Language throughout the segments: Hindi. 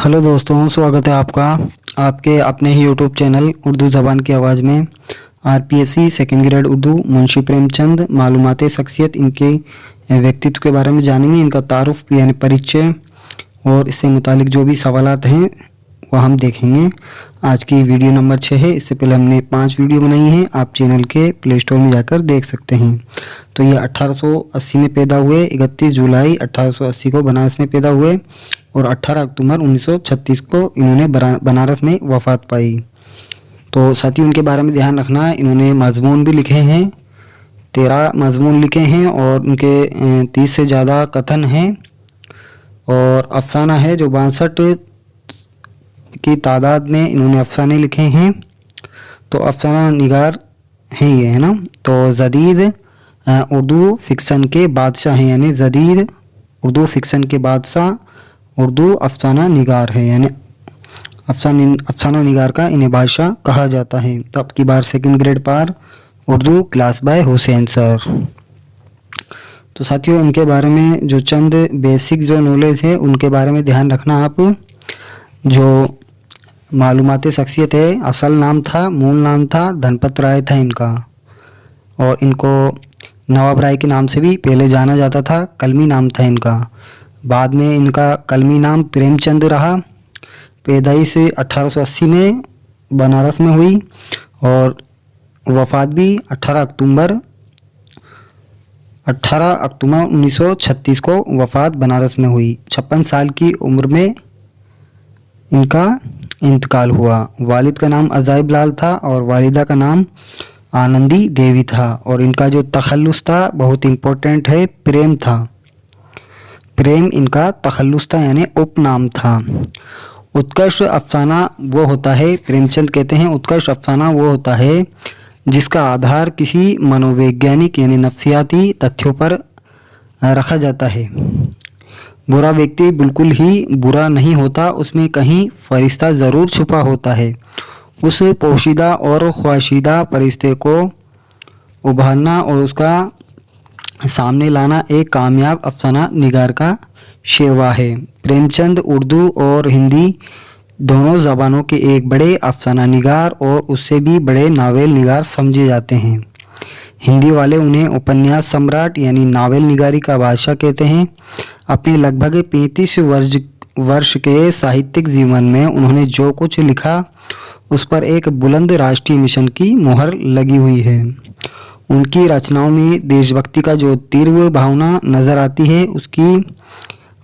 हेलो दोस्तों, स्वागत है आपका आपके अपने ही यूट्यूब चैनल उर्दू ज़बान की आवाज़ में। RPSC second grade Urdu Munshi Premchand मालूमाते शख्सियत, इनके व्यक्तित्व के बारे में जानेंगे, इनका तारुफ यानी परिचय और इससे मुतालिक जो भी सवालात हैं वो हम देखेंगे। आज की वीडियो नंबर 6 है। इससे पहले हमने 5 वीडियो बनाई हैं, आप चैनल के प्ले स्टोर में जाकर देख सकते हैं। तो ये 1880 में पैदा हुए, 31 जुलाई 1880 को बनारस में पैदा हुए और 18 अक्टूबर 1936 को इन्होंने बनारस में वफ़ात पाई। तो साथ ही उनके बारे में ध्यान रखना, इन्होंने मज़मून भी लिखे हैं, 13 मज़मून लिखे हैं और उनके 30 से ज़्यादा कथन हैं और अफसाना है जो 62 की तादाद में इन्होंने अफसाने लिखे हैं। तो अफसाना निगार हैं ये, है ना। तो जदीद उर्दू फिक्सन के बादशाह हैं, यानी जदीद उर्दू फिक्सन के बादशाह उर्दू अफसाना निगार है, यानी अफसाना निगार का इन्हें बादशाह कहा जाता है। तो अब की बार सेकंड ग्रेड पार Urdu class by Hussain sir. तो साथियों, इनके बारे में जो चंद बेसिक जो नॉलेज है उनके बारे में ध्यान रखना आप। जो मालूमाते शख्सियत है, असल नाम था, मूल नाम था धनपत राय था इनका, और इनको नवाब राय के नाम से भी पहले जाना जाता था, कलमी नाम था इनका। बाद में इनका कलमी नाम प्रेमचंद रहा। पैदाइश 1880 में बनारस में हुई और वफ़ात भी 18 अक्टूबर 1936 को वफ़ात बनारस में हुई। 56 साल की उम्र में इनका इंतकाल हुआ। वालिद का नाम अजाइब लाल था और वालिदा का नाम आनंदी देवी था। और इनका जो तखल्लुस था बहुत इम्पोर्टेंट है, प्रेम था। प्रेम इनका तखल्लुस था, यानी उपनाम था। उत्कर्ष अफसाना वो होता है, प्रेमचंद कहते हैं उत्कर्ष अफसाना वो होता है जिसका आधार किसी मनोवैज्ञानिक यानी नफ्सियाती तथ्यों पर रखा जाता है। बुरा व्यक्ति बिल्कुल ही बुरा नहीं होता, उसमें कहीं फरिश्ता ज़रूर छुपा होता है। उस पोशीदा और ख्वाशीदा फरिश्ते को उभारना और उसका सामने लाना एक कामयाब अफसाना निगार का शेवा है। प्रेमचंद उर्दू और हिंदी दोनों ज़बानों के एक बड़े अफसाना निगार और उससे भी बड़े नावल निगार समझे जाते हैं। हिंदी वाले उन्हें उपन्यास सम्राट यानी नावल निगारी का बादशाह कहते हैं। अपने लगभग 35 वर्ष के साहित्यिक जीवन में उन्होंने जो कुछ लिखा उस पर एक बुलंद राष्ट्रीय मिशन की मोहर लगी हुई है। उनकी रचनाओं में देशभक्ति का जो तीव्र भावना नज़र आती है, उसकी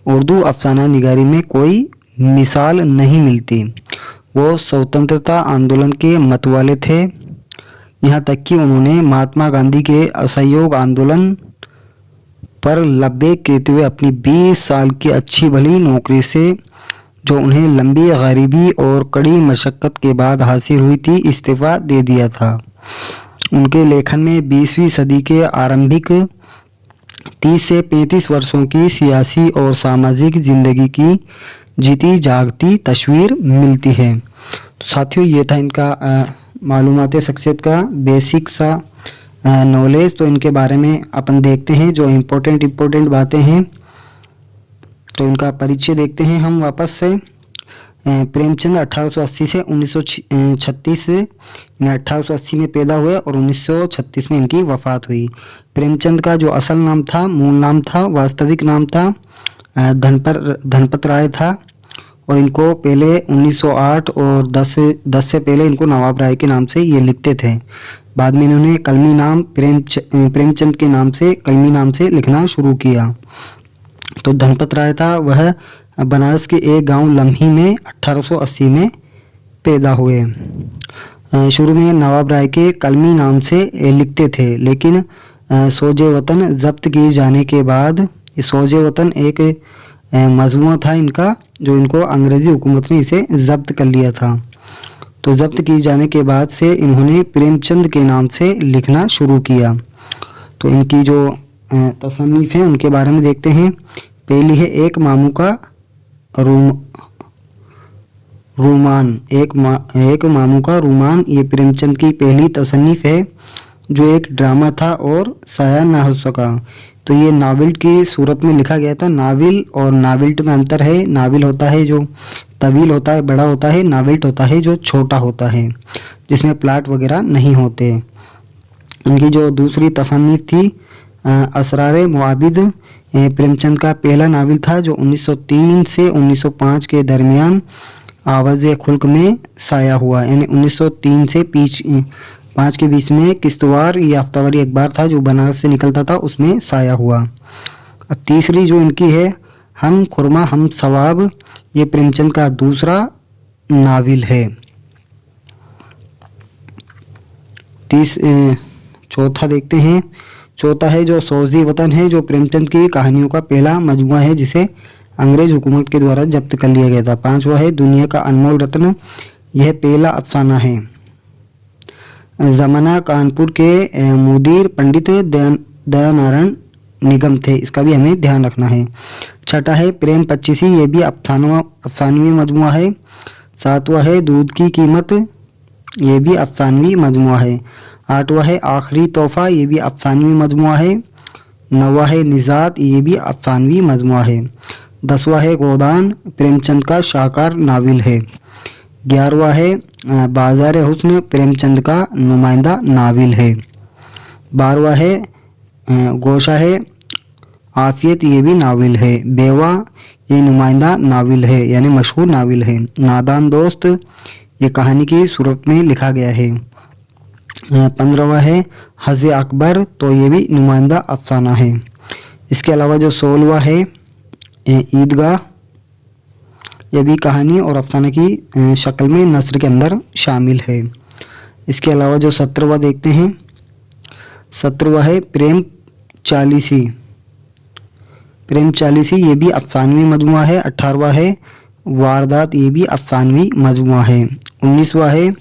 उर्दू अफसाना निगारी में कोई मिसाल नहीं मिलती। वो स्वतंत्रता आंदोलन के मतवाले थे, यहाँ तक कि उन्होंने महात्मा गांधी के असहयोग आंदोलन पर लब्बैक कहते हुए अपनी 20 साल की अच्छी भली नौकरी से, जो उन्हें लंबी गरीबी और कड़ी मशक्क़त के बाद हासिल हुई थी, इस्तीफ़ा दे दिया था। उनके लेखन में 20वीं सदी के आरंभिक 30 से 35 वर्षों की सियासी और सामाजिक ज़िंदगी की जीती जागती तस्वीर मिलती है। तो साथियों, ये था इनका मालूमाते शख्सियत का बेसिक सा नॉलेज। तो इनके बारे में अपन देखते हैं जो इम्पोर्टेंट बातें हैं। तो इनका परिचय देखते हैं हम वापस से। प्रेमचंद 1880 से 1936 से 1880 में पैदा हुए और 1936 में इनकी वफ़ात हुई। प्रेमचंद का जो असल नाम था, मूल नाम था, वास्तविक नाम था धनपत राय था। और इनको पहले 1908 और 10 से पहले इनको नवाब राय के नाम से ये लिखते थे। बाद में इन्होंने कलमी नाम प्रेमचंद के नाम से कलमी नाम से लिखना शुरू किया। तो धनपत राय था, वह बनारस के एक गांव लम्ही में 1880 में पैदा हुए। शुरू में नवाब राय के कलमी नाम से लिखते थे, लेकिन सोजे वतन जब्त किए जाने के बाद, सोजे वतन एक मजमूआ था इनका, जो इनको अंग्रेज़ी हुकूमत ने इसे जब्त कर लिया था। तो जब्त किए जाने के बाद से इन्होंने प्रेमचंद के नाम से लिखना शुरू किया। तो इनकी जो तसन्नीफ़ हैं उनके बारे में देखते हैं। पहली है एक मामू का रूमान, एक मामू का रूमान। ये प्रेमचंद की पहली तसन्नीफ़ है जो एक ड्रामा था और शाया ना हो सका। तो ये नावल की सूरत में लिखा गया था। नावल और नावल्ट में अंतर है। नावल होता है जो तवील होता है, बड़ा होता है। नाविल्ट होता है जो छोटा होता है, जिसमें प्लाट वगैरह नहीं होते। इनकी जो दूसरी तसन्नीफ थी असरारे मुआबिद, प्रेमचंद का पहला नावल था जो 1903 से 1905 के दरमियान आवाज़ खुल्क में साया हुआ। यानी 1903 से 5 के बीच में किश्तवार ये हफ्तावारी अखबार था जो बनारस से निकलता था, उसमें साया हुआ। अब तीसरी जो इनकी है हम खुरमा हम सवाब, ये प्रेमचंद का दूसरा नावल है। चौथा देखते हैं। चौथा है जो सौजी वतन है, जो प्रेमचंद की कहानियों का पहला मजमुआ है जिसे अंग्रेज हुकूमत के द्वारा जब्त कर लिया गया था। पांचवा है दुनिया का अनमोल रत्न, यह पहला अफसाना है। जमाना कानपुर के मुदीर पंडित दयानारायण निगम थे, इसका भी हमें ध्यान रखना है। छठा है प्रेम पच्चीसी, ये भी अफसानवी मजमुआ है। सातवां है दूध की कीमत, ये भी अफसानवी मजमुआ है। आठवां है आखिरी तोहफा, ये भी अफसानवी मजमुआ है। नौवां है निजात, ये भी अफसानवी मजमुआ है। 10वां है गोदान, प्रेमचंद का शाहकार नावल है। 11वां है बाजार हुस्न, प्रेमचंद का नुमाइंदा नावल है। 12वां है गोशा है आफियत, ये भी नावल है। बेवा ये नुमाइंदा नावल है यानी मशहूर नावल है। नादान दोस्त ये कहानी की सूरत में लिखा गया है। 15वां है हज़ अकबर, तो ये भी नुमाइंदा अफसाना है। इसके अलावा जो 16वां है ईदगाह, यह भी कहानी और अफसाने की शक्ल में नस्र के अंदर शामिल है। इसके अलावा जो 17वां देखते हैं। 17वां है प्रेम चालीसी, ये भी अफसानवी मजमुआ है। 18वां है वारदात, ये भी अफसानवी मजमुआ है। 19वां है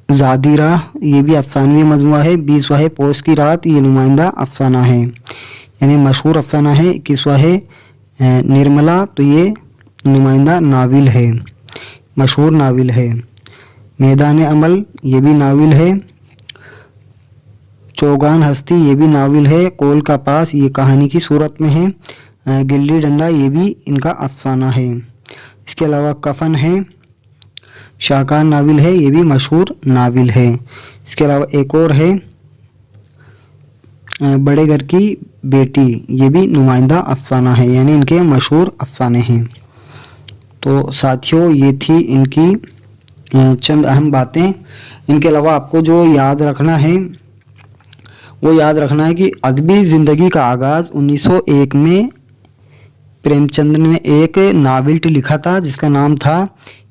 ज़ादिरा, ये भी अफसानवी मजमुआ है। 20वां है पोस की रात, ये नुमाइंदा अफसाना है यानी मशहूर अफसाना है। 21वां है निर्मला, तो ये नुमाइंदा नावल है, मशहूर नावल है। मैदान अमल, ये भी नावल है। चौगान हस्ती, ये भी नावल है। कोल का पास, ये कहानी की सूरत में है। गिल्ली डंडा, ये भी इनका अफसाना है। इसके अलावा कफन है, शाहकार नावल है, ये भी मशहूर नावल है। इसके अलावा एक और है बड़े घर की बेटी, ये भी नुमाइंदा अफसाना है यानी इनके मशहूर अफसाने हैं। तो साथियों ये थी इनकी चंद अहम बातें। इनके अलावा आपको जो याद रखना है वो याद रखना है कि अदबी ज़िंदगी का आगाज़ 1901 में प्रेमचंद ने एक नावल लिखा था जिसका नाम था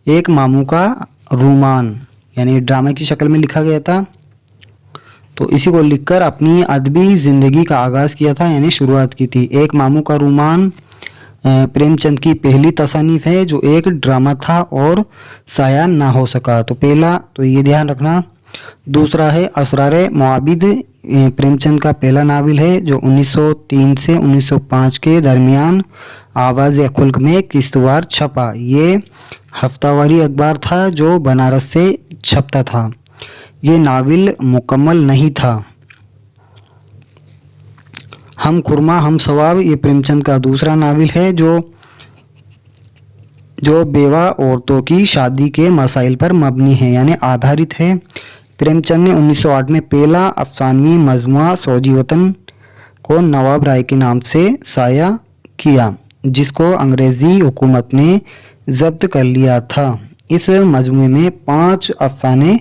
एक मामू का रूमान, यानी ड्रामा की शक्ल में लिखा गया था। तो इसी को लिखकर अपनी अदबी ज़िंदगी का आगाज़ किया था यानी शुरुआत की थी। एक मामू का रूमान प्रेमचंद की पहली तसानीफ है जो एक ड्रामा था और साया ना हो सका। तो पहला तो ये ध्यान रखना। दूसरा है असरारे मुआबिद, प्रेमचंद का पहला नावल है जो 1903 से 1905 के दरमियान आवाज़ खुल्क में किश्तवार छपा। ये हफ्तावारी अखबार था जो बनारस से छपता था। ये नावल मुकम्मल नहीं था। हम खुरमा हम सवाब, ये प्रेमचंद का दूसरा नावल है जो बेवा औरतों की शादी के मसाइल पर मबनी है यानी आधारित है। प्रेमचंद ने 1908 में पहला अफसानवी मजमुआ सौजी वतन को नवाब राय के नाम से साया किया, जिसको अंग्रेज़ी हुकूमत ने जब्त कर लिया था। इस मजमुए में 5 अफसाने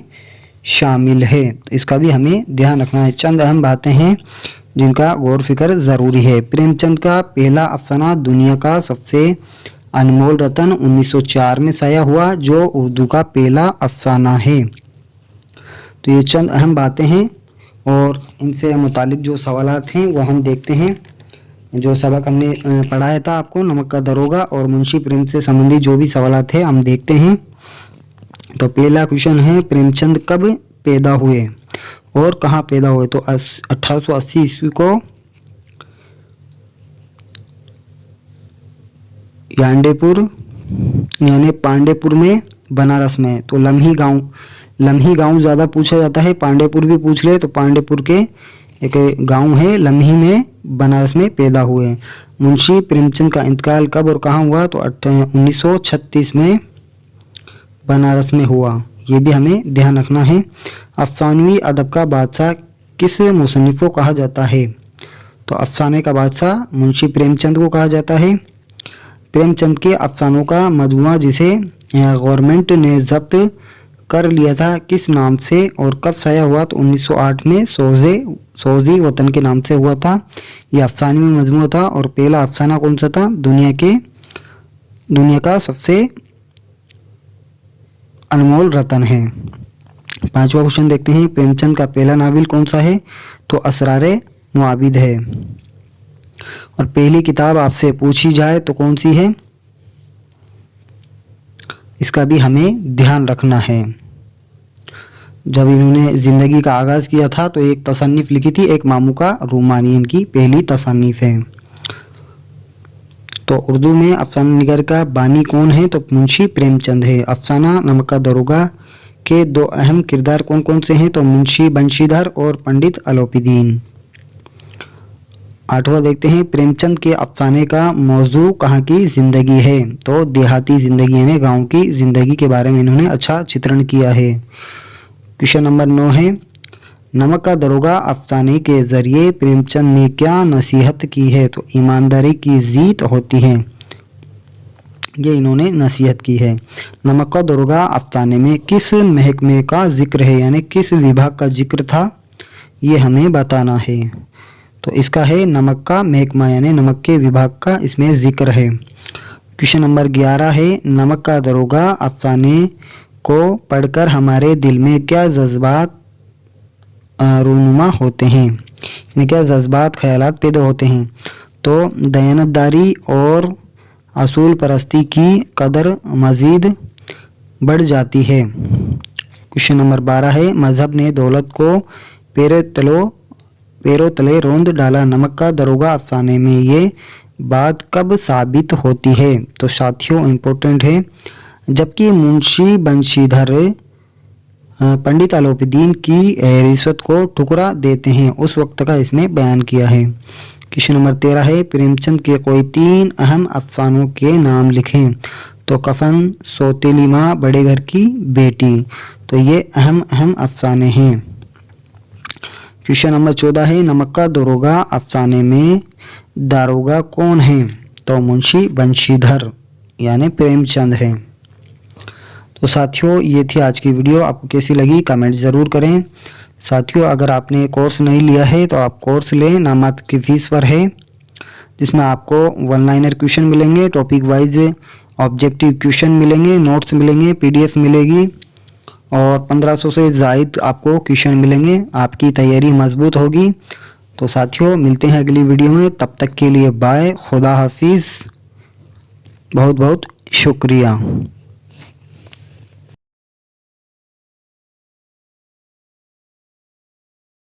शामिल है, इसका भी हमें ध्यान रखना है। चंद अहम बातें हैं जिनका गौर फिक्र ज़रूरी है। प्रेमचंद का पहला अफसाना दुनिया का सबसे अनमोल रतन 1904 में साया हुआ, जो उर्दू का पहला अफसाना है। तो ये चंद अहम बातें हैं और इनसे मुतालिक जो सवालात हैं वो हम देखते हैं। जो सबक हमने पढ़ाया था आपको नमक का दरोगा और मुंशी प्रेम से संबंधित जो भी सवालात हैं हम देखते हैं। तो पहला क्वेश्चन है प्रेमचंद कब पैदा हुए और कहाँ पैदा हुए? तो 1880 ईस्वी को यांडेपुर यानी पांडेपुर में बनारस में। तो लम्ही गांव ज़्यादा पूछा जाता है, पांडेपुर भी पूछ ले तो पांडेपुर के एक गांव है लम्ही में बनारस में पैदा हुए। मुंशी प्रेमचंद का इंतकाल कब और कहाँ हुआ? तो 1936 में बनारस में हुआ। ये भी हमें ध्यान रखना है। अफसानवी अदब का बादशाह किस मुसन्निफ को कहा जाता है? तो अफसाने का बादशाह मुंशी प्रेमचंद को कहा जाता है। प्रेमचंद के अफसानों का मजमुआ जिसे गवर्नमेंट ने जब्त कर लिया था किस नाम से और कब शाया हुआ? तो 1908 में सोजी वतन के नाम से हुआ था। यह अफसानवी मजमुआ था और पहला अफसाना कौन सा था? दुनिया का सबसे अनमोल रतन है। पांचवा क्वेश्चन देखते हैं, प्रेमचंद का पहला नावल कौन सा है? तो असरारे मुआबिद है। और पहली किताब आपसे पूछी जाए तो कौन सी है? इसका भी हमें ध्यान रखना है। जब इन्होंने ज़िंदगी का आगाज़ किया था तो एक तसन्नीफ़ लिखी थी, एक मामू का रूमानी इनकी पहली तसन्नीफ़ है। तो उर्दू में अफसाना निगर का बानी कौन है? तो मुंशी प्रेमचंद है। अफसाना नमक का दरोगा के दो अहम किरदार कौन कौन से हैं? तो मुंशी बंशीधर और पंडित अलोपीदीन। आठवां देखते हैं, प्रेमचंद के अफसाने का मौजू कहाँ की ज़िंदगी है? तो देहाती ज़िंदगी यानी गाँव की ज़िंदगी के बारे में इन्होंने अच्छा चित्रण किया है। क्वेश्चन नंबर 9 है, नमक का दरोगा अफसाने के ज़रिए प्रेमचंद ने क्या नसीहत की है? तो ईमानदारी की जीत होती है, ये इन्होंने नसीहत की है। नमक का दरोगा अफसाने में किस महकमे का जिक्र है यानी किस विभाग का जिक्र था, ये हमें बताना है। तो इसका है नमक का महकमा यानी नमक के विभाग का इसमें जिक्र है। क्वेश्चन नंबर 11 है, नमक का दरोगा अफसाने को पढ़कर हमारे दिल में क्या जज्बात रूनुमा होते हैं यानी क्या जज्बात ख्यालात पैदा होते हैं? तो दयानतदारी और असूल परस्ती की कदर मज़ीद बढ़ जाती है। क्वेश्चन नंबर 12 है, मज़हब ने दौलत को पैरों तले रौंद डाला, नमक का दरोगा अफसाने में ये बात कब साबित होती है? तो साथियों इम्पोर्टेंट है, जबकि मुंशी बंशीधर पंडित अलोपीदीन की रिश्वत को ठुकरा देते हैं, उस वक्त का इसमें बयान किया है। क्वेश्चन नंबर 13 है, प्रेमचंद के कोई 3 अहम अफसानों के नाम लिखें। तो कफन, सौतेली माँ, बड़े घर की बेटी, तो ये अहम अफसाने हैं। क्वेश्चन नंबर 14 है, नमक का दरोगा अफसाने में दारोगा कौन है? तो मुंशी बंशीधर यानी प्रेमचंद है। तो साथियों ये थी आज की वीडियो, आपको कैसी लगी कमेंट ज़रूर करें। साथियों अगर आपने कोर्स नहीं लिया है तो आप कोर्स लें, नामात्र की फ़ीस पर है, जिसमें आपको 1 लाइनर क्वेश्चन मिलेंगे, टॉपिक वाइज ऑब्जेक्टिव क्वेश्चन मिलेंगे, नोट्स मिलेंगे, PDF मिलेगी और 1500 से ज़ायद आपको क्वेश्चन मिलेंगे। आपकी तैयारी मजबूत होगी। तो साथियों मिलते हैं अगली वीडियो में, तब तक के लिए बाय, खुदा हाफिज़, बहुत बहुत शुक्रिया।